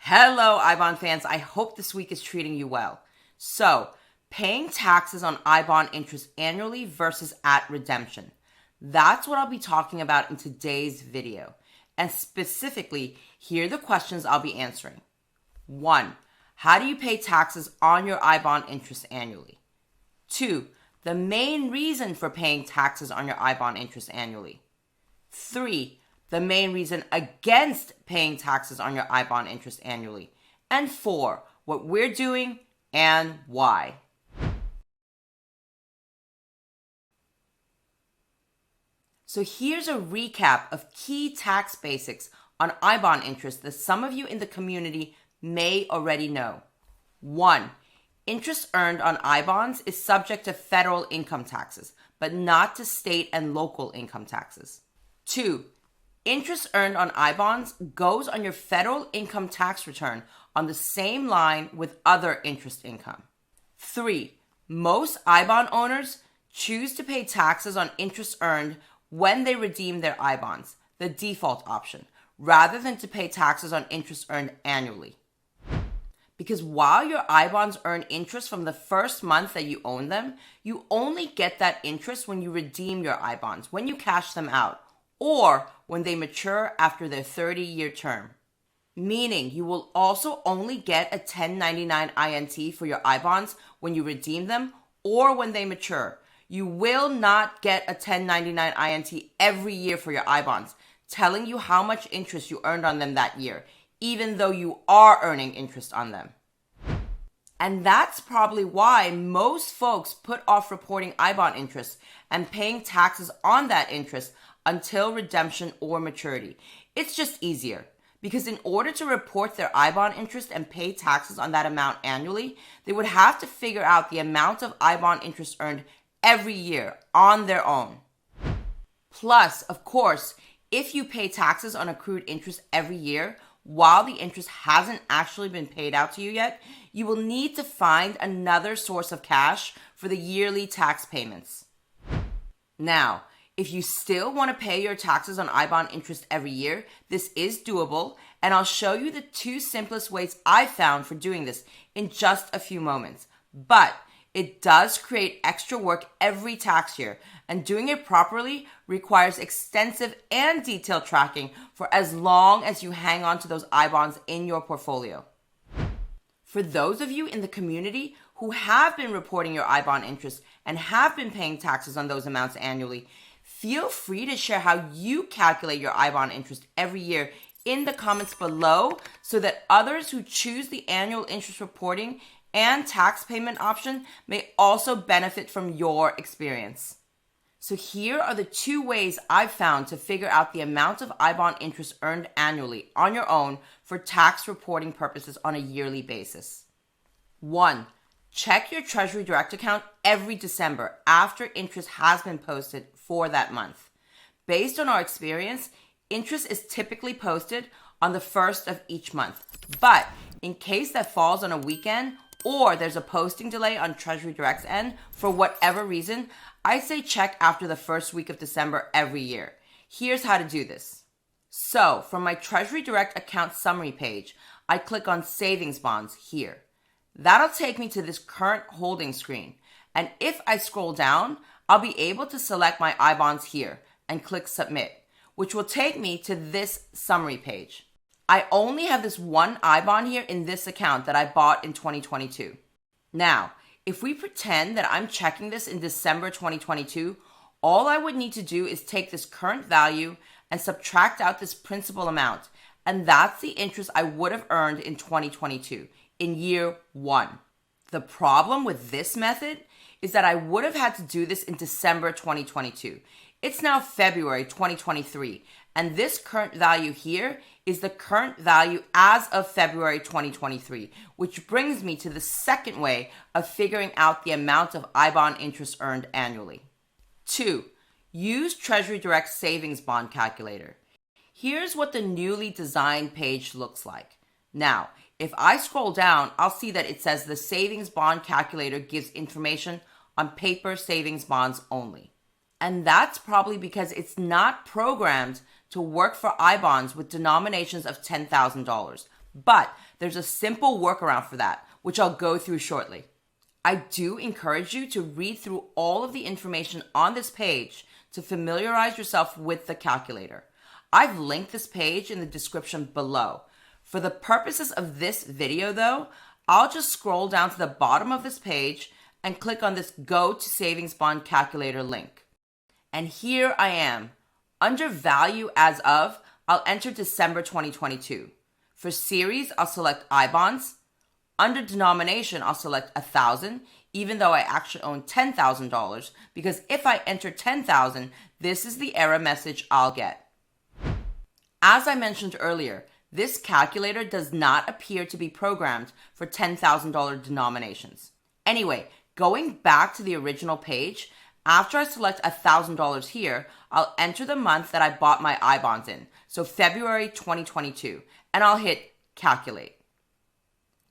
Hello, iBond fans. I hope this week is treating you well. So, paying taxes on iBond interest annually versus at redemption. That's what I'll be talking about in today's video. And specifically, here are the questions I'll be answering. 1. How do you pay taxes on your iBond interest annually? 2. The main reason for paying taxes on your iBond interest annually. 3. The main reason against paying taxes on your iBond interest annually. And 4. What we're doing and why. So here's a recap of key tax basics on iBond interest that some of you in the community may already know. 1. Interest earned on iBonds is subject to federal income taxes, but not to state and local income taxes. 2. Interest earned on iBonds goes on your federal income tax return on the same line with other interest income. 3. Most iBond owners choose to pay taxes on interest earned when they redeem their iBonds, the default option, rather than to pay taxes on interest earned annually. Because while your iBonds earn interest from the first month that you own them, you only get that interest when you redeem your iBonds, when you cash them out, or when they mature after their 30-year term. Meaning you will also only get a 1099 INT for your iBonds when you redeem them or when they mature. You will not get a 1099 INT every year for your iBonds, telling you how much interest you earned on them that year, even though you are earning interest on them. And that's probably why most folks put off reporting iBond interest and paying taxes on that interest until redemption or maturity. It's just easier because in order to report their iBond interest and pay taxes on that amount annually, they would have to figure out the amount of iBond interest earned every year on their own. Plus, of course, if you pay taxes on accrued interest every year, while the interest hasn't actually been paid out to you yet, you will need to find another source of cash for the yearly tax payments. Now, if you still want to pay your taxes on iBond interest every year, this is doable, and I'll show you the 2 simplest ways I've found for doing this in just a few moments. But it does create extra work every tax year, and doing it properly requires extensive and detailed tracking for as long as you hang on to those iBonds in your portfolio. For those of you in the community who have been reporting your iBond interest and have been paying taxes on those amounts annually, feel free to share how you calculate your iBond interest every year in the comments below so that others who choose the annual interest reporting and tax payment option may also benefit from your experience. So here are the 2 ways I've found to figure out the amount of iBond interest earned annually on your own for tax reporting purposes on a yearly basis. 1. Check your Treasury Direct account every December after interest has been posted for that month. Based on our experience, interest is typically posted on the 1st of each month. But in case that falls on a weekend or there's a posting delay on Treasury Direct's end for whatever reason, I say check after the first week of December every year. Here's how to do this. So from my Treasury Direct account summary page, I click on Savings Bonds here. That'll take me to this current holding screen. And if I scroll down, I'll be able to select my iBonds here and click Submit, which will take me to this summary page. I only have this one iBond here in this account that I bought in 2022. Now, if we pretend that I'm checking this in December 2022, all I would need to do is take this current value and subtract out this principal amount. And that's the interest I would have earned in 2022, in year 1. The problem with this method is that I would have had to do this in December 2022. It's now February 2023, and this current value here is the current value as of February 2023, which brings me to the second way of figuring out the amount of iBond interest earned annually. 2. Use Treasury Direct Savings Bond Calculator. Here's what the newly designed page looks like. Now, if I scroll down, I'll see that it says the Savings Bond Calculator gives information on paper savings bonds only. And that's probably because it's not programmed to work for iBonds with denominations of $10,000. But there's a simple workaround for that, which I'll go through shortly. I do encourage you to read through all of the information on this page to familiarize yourself with the calculator. I've linked this page in the description below. For the purposes of this video though, I'll just scroll down to the bottom of this page and click on this Go to Savings Bond Calculator link. And here I am. Under Value as of, I'll enter December 2022. For series, I'll select I-bonds. Under denomination, I'll select 1,000, even though I actually own $10,000, because if I enter 10,000, this is the error message I'll get. As I mentioned earlier, this calculator does not appear to be programmed for $10,000 denominations. Anyway, going back to the original page, after I select $1,000 here, I'll enter the month that I bought my I-bonds in, so February 2022, and I'll hit Calculate.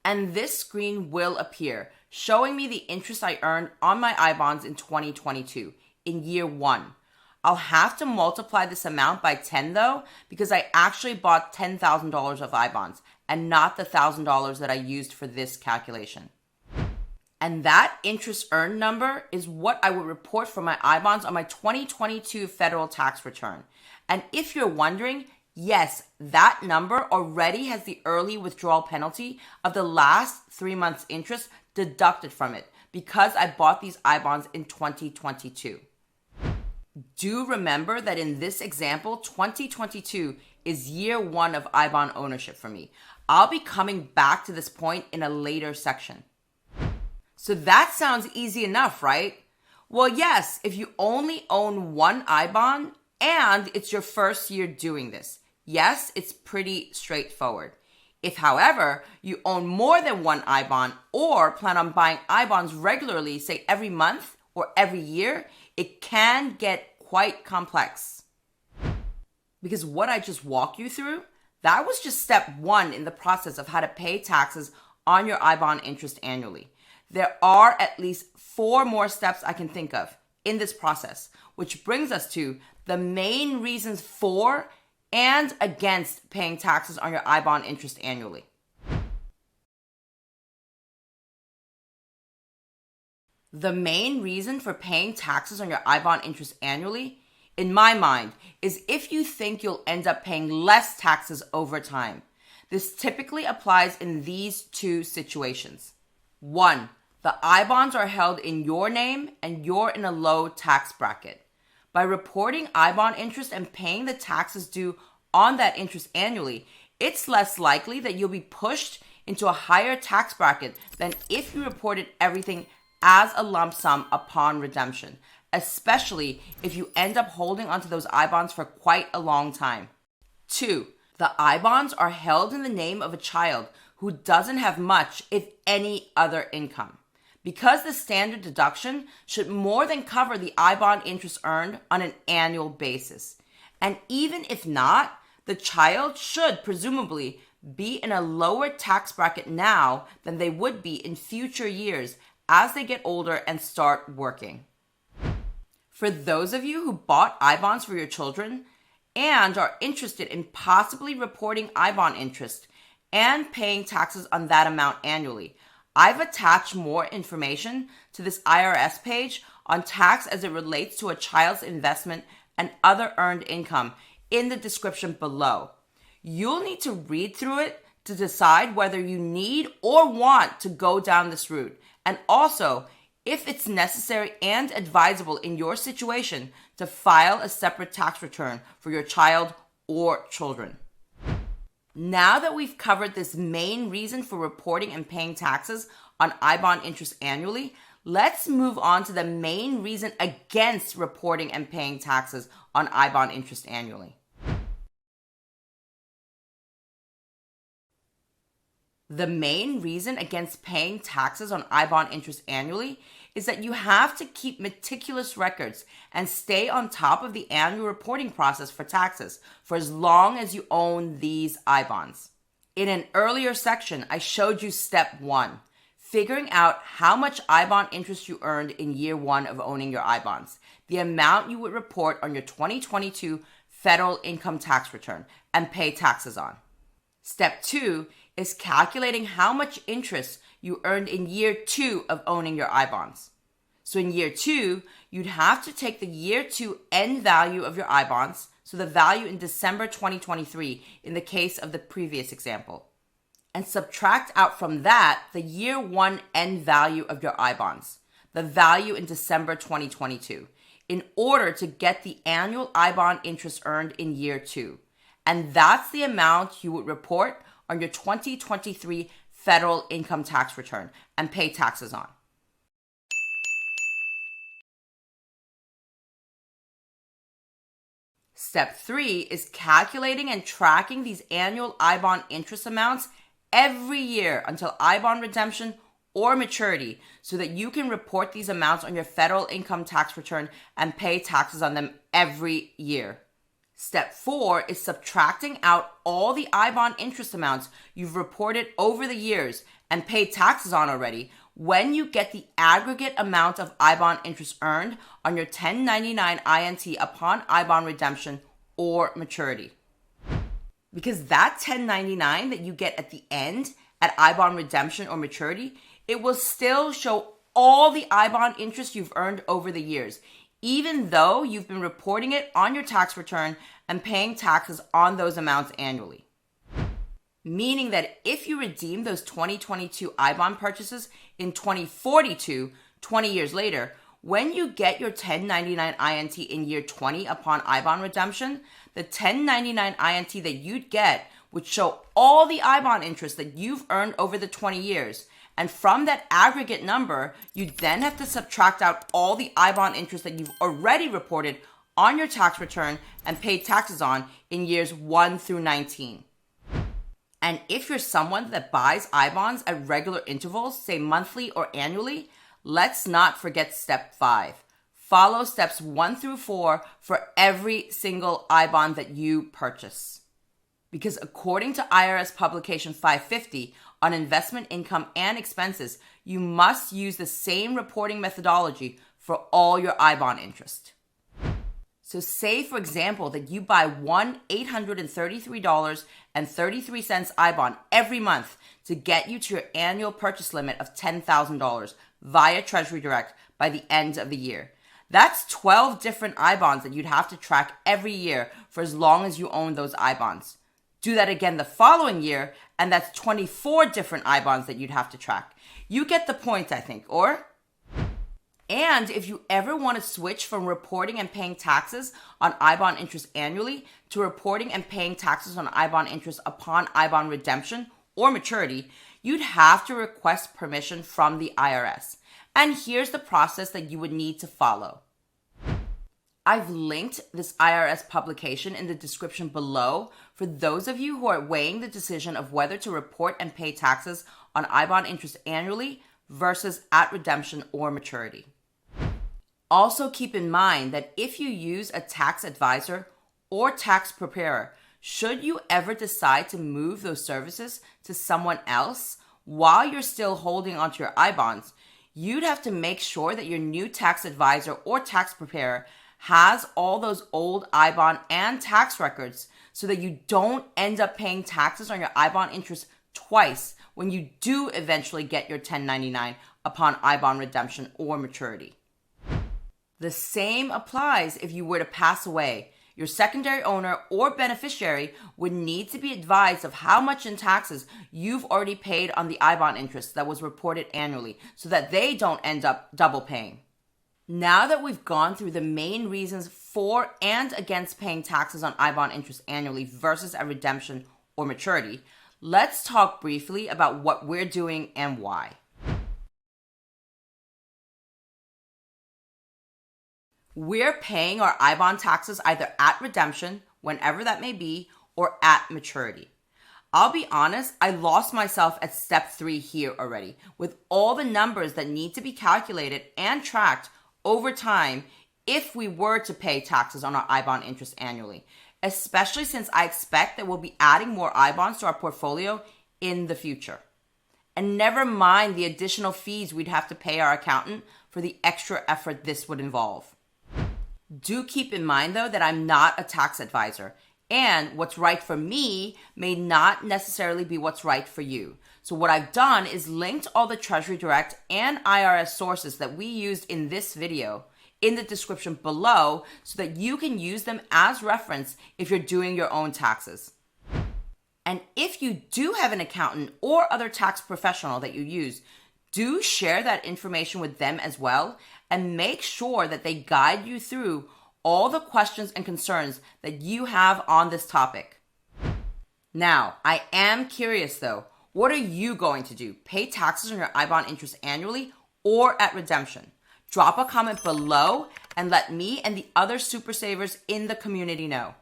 And this screen will appear, showing me the interest I earned on my I-bonds in 2022, in year 1. I'll have to multiply this amount by 10 though, because I actually bought $10,000 of I-bonds, and not the $1,000 that I used for this calculation. And that interest earned number is what I would report for my I-bonds on my 2022 federal tax return. And if you're wondering, yes, that number already has the early withdrawal penalty of the last 3 months' interest deducted from it because I bought these I-bonds in 2022. Do remember that in this example, 2022 is year 1 of I-bond ownership for me. I'll be coming back to this point in a later section. So that sounds easy enough, right? Well, yes, if you only own one I-bond and it's your first year doing this. Yes, it's pretty straightforward. If, however, you own more than one I-bond or plan on buying I-bonds regularly, say every month or every year, it can get quite complex. Because what I just walked you through, that was just step 1 in the process of how to pay taxes on your I-bond interest annually. There are at least 4 more steps I can think of in this process, which brings us to the main reasons for and against paying taxes on your I-bond interest annually. The main reason for paying taxes on your I-bond interest annually, in my mind, is if you think you'll end up paying less taxes over time. This typically applies in these 2 situations. 1, the I-bonds are held in your name and you're in a low tax bracket. By reporting I-bond interest and paying the taxes due on that interest annually, it's less likely that you'll be pushed into a higher tax bracket than if you reported everything as a lump sum upon redemption, especially if you end up holding onto those I-bonds for quite a long time. 2, the I-bonds are held in the name of a child who doesn't have much, if any, other income. Because the standard deduction should more than cover the I-bond interest earned on an annual basis. And even if not, the child should presumably be in a lower tax bracket now than they would be in future years as they get older and start working. For those of you who bought I-bonds for your children and are interested in possibly reporting I-bond interest and paying taxes on that amount annually, I've attached more information to this IRS page on tax as it relates to a child's investment and other earned income in the description below. You'll need to read through it to decide whether you need or want to go down this route, and also if it's necessary and advisable in your situation to file a separate tax return for your child or children. Now that we've covered this main reason for reporting and paying taxes on I-bond interest annually, let's move on to the main reason against reporting and paying taxes on I-bond interest annually. The main reason against paying taxes on I-bond interest annually is that you have to keep meticulous records and stay on top of the annual reporting process for taxes for as long as you own these I-bonds. In an earlier section, I showed you step 1, figuring out how much I-bond interest you earned in year 1 of owning your I-bonds, the amount you would report on your 2022 federal income tax return and pay taxes on. Step 2 is calculating how much interest you earned in year 2 of owning your I-bonds. So in year 2, you'd have to take the year 2 end value of your I-bonds, so the value in December 2023 in the case of the previous example, and subtract out from that the year 1 end value of your I-bonds, the value in December 2022, in order to get the annual I-bond interest earned in year 2. And that's the amount you would report on your 2023 federal income tax return and pay taxes on. Step 3 is calculating and tracking these annual I-bond interest amounts every year until I-bond redemption or maturity so that you can report these amounts on your federal income tax return and pay taxes on them every year. Step 4 is subtracting out all the I-bond interest amounts you've reported over the years and paid taxes on already when you get the aggregate amount of I-bond interest earned on your 1099 INT upon I-bond redemption or maturity. Because that 1099 that you get at the end at I-bond redemption or maturity, it will still show all the I-bond interest you've earned over the years, even though you've been reporting it on your tax return and paying taxes on those amounts annually. Meaning that if you redeem those 2022 I-bond purchases in 2042, 20 years later, when you get your 1099 INT in year 20 upon I-bond redemption, the 1099 INT that you'd get would show all the I-bond interest that you've earned over the 20 years. And from that aggregate number, you then have to subtract out all the I-bond interest that you've already reported on your tax return and paid taxes on in years 1 through 19. And if you're someone that buys I-bonds at regular intervals, say monthly or annually, let's not forget step 5. Follow steps 1 through 4 for every single I-bond that you purchase. Because according to IRS Publication 550 on investment income and expenses, you must use the same reporting methodology for all your I-bond interest. So say, for example, that you buy one $833.33 I-bond every month to get you to your annual purchase limit of $10,000 via Treasury Direct by the end of the year. That's 12 different I-bonds that you'd have to track every year for as long as you own those I-bonds. Do that again the following year, and that's 24 different I-bonds that you'd have to track. You get the point, I think, or? And if you ever want to switch from reporting and paying taxes on I-bond interest annually to reporting and paying taxes on I-bond interest upon I-bond redemption or maturity, you'd have to request permission from the IRS. And here's the process that you would need to follow. I've linked this IRS publication in the description below for those of you who are weighing the decision of whether to report and pay taxes on I-bond interest annually versus at redemption or maturity. Also keep in mind that if you use a tax advisor or tax preparer, should you ever decide to move those services to someone else while you're still holding onto your I-bonds, you'd have to make sure that your new tax advisor or tax preparer has all those old I-bond and tax records so that you don't end up paying taxes on your I-bond interest twice when you do eventually get your 1099 upon I-bond redemption or maturity. The same applies if you were to pass away. Your secondary owner or beneficiary would need to be advised of how much in taxes you've already paid on the I-bond interest that was reported annually so that they don't end up double paying. Now that we've gone through the main reasons for and against paying taxes on I-bond interest annually versus at redemption or maturity, let's talk briefly about what we're doing and why. We're paying our I-bond taxes either at redemption, whenever that may be, or at maturity. I'll be honest, I lost myself at step 3 here already, with all the numbers that need to be calculated and tracked over time if we were to pay taxes on our I-bond interest annually, especially since I expect that we'll be adding more I-bonds to our portfolio in the future. And never mind the additional fees we'd have to pay our accountant for the extra effort this would involve. Do keep in mind, though, that I'm not a tax advisor. And what's right for me may not necessarily be what's right for you. So what I've done is linked all the Treasury Direct and IRS sources that we used in this video in the description below so that you can use them as reference if you're doing your own taxes. And if you do have an accountant or other tax professional that you use, do share that information with them as well and make sure that they guide you through all the questions and concerns that you have on this topic. Now, I am curious though, what are you going to do? Pay taxes on your IBAN interest annually or at redemption? Drop a comment below and let me and the other super savers in the community know.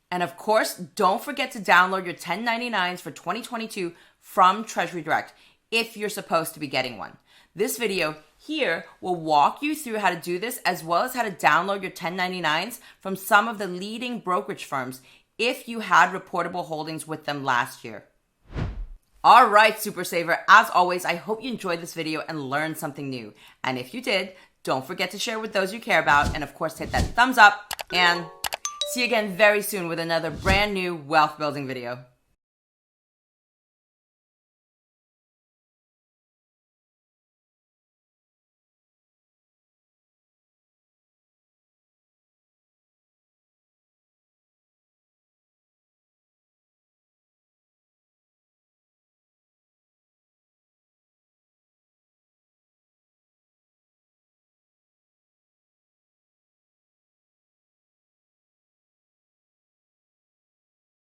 And of course, don't forget to download your 1099s for 2022 from Treasury Direct if you're supposed to be getting one. This video here will walk you through how to do this as well as how to download your 1099s from some of the leading brokerage firms if you had reportable holdings with them last year. All right, Super Saver, as always, I hope you enjoyed this video and learned something new. And if you did, don't forget to share with those you care about and of course hit that thumbs up and see you again very soon with another brand new wealth building video.